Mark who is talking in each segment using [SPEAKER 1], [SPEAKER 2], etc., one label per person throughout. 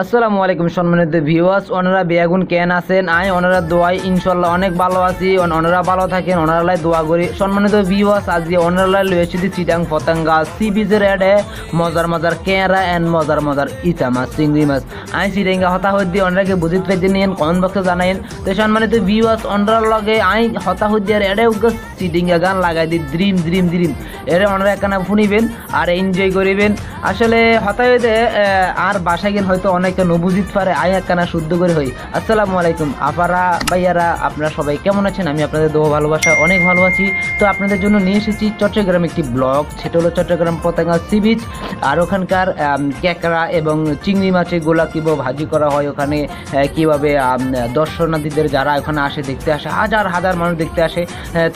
[SPEAKER 1] আসসালামু আলাইকুম সম্মানিত ভিউয়ার্স, ওনারা বেগুন কেন আছেন? ওনারা দোয়াই ইনশাল্লাহ অনেক ভালো আছি। ওনারা ভালো থাকেন, ওনারালাই দোয়া করি। সম্মানিত ভিউয়ার্স, আজকে ওনারালাই লয়েছি চিটাং পতঙ্গা সি বিচের এডে মজার মজার কেঁরা এন্ড মজার মজার ইচা মাছ, চিংড়ি মাছ। চিটাঙ্গা হতা হদ্দি ওনারাকে বুঝিত পেতে নিয়েন, কমেন্ট বক্সে জানাইন। তো সম্মানিত ভিউয়ার্স, ওনারার লগে হতা হদ্দি আর এডে চিটিঙ্গা গান লাগাই দিই ড্রিম ড্রিম ড্রিম। এরে ওনারা একখানা শুনিবেন আর এনজয় করিবেন। আসলে হতাই হইতে আর বাসায় গেলে হয়তো অনেকে নবুজিত পারে, একখানা শুদ্ধ করে হই। আসসালামু আলাইকুম আপারা ভাইয়ারা, আপনারা সবাই কেমন আছেন? আমি আপনাদের দোয়া ভালোবাসা অনেক ভালো আছি। তো আপনাদের জন্য নিয়ে এসেছি চট্টগ্রাম একটি ব্লগ। সেটা হলো চট্টগ্রাম পতেঙ্গা সি বিচ। আর ওখানকার ক্যাকড়া এবং চিংড়ি মাছের গোলা কীভাবে ভাজি করা হয়, ওখানে কীভাবে দর্শনার্থীদের যারা ওখানে আসে দেখতে আসে, হাজার হাজার মানুষ দেখতে আসে,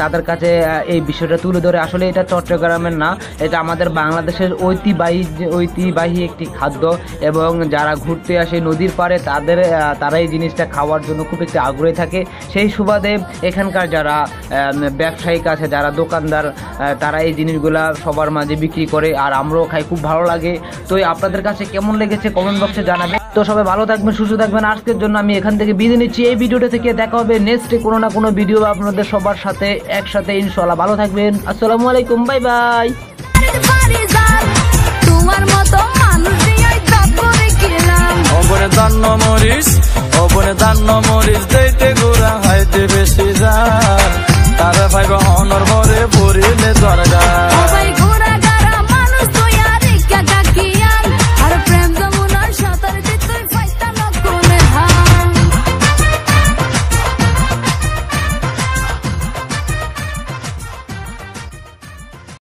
[SPEAKER 1] তাদের কাছে এই বিষয়টা তুলে ধরে। আসলে এটা চট্টগ্রামের না, এটা আমাদের বাংলাদেশের ঐতিহ্যবাহী একটি খাদ্য। এবং যারা ঘুরতে আসে নদীর পাড়ে তারা এই জিনিসটা খাওয়ার জন্য খুব একটি আগ্রহী থাকে। সেই সুবাদে এখানকার যারা ব্যবসায়িক আছে, যারা দোকানদার, তারা এই জিনিসগুলা সবার মাঝে বিক্রি করে, আর আমরাও খাই, খুব ভালো লাগে। তো আপনাদের কাছে কেমন লেগেছে কমেন্ট বক্সে জানাবেন। তো সবাই ভালো থাকবেন, সুস্থ থাকবেন। আজকের জন্য আমি এখান থেকে বিদায় নিচ্ছি। এই ভিডিওটা থেকে দেখা হবে নেক্সটে কোনো না কোনো ভিডিও আপনাদের সবার সাথে একসাথে। ইনশাআল্লাহ ভালো থাকবেন। আসসালামু আলাইকুম, বাই বাই।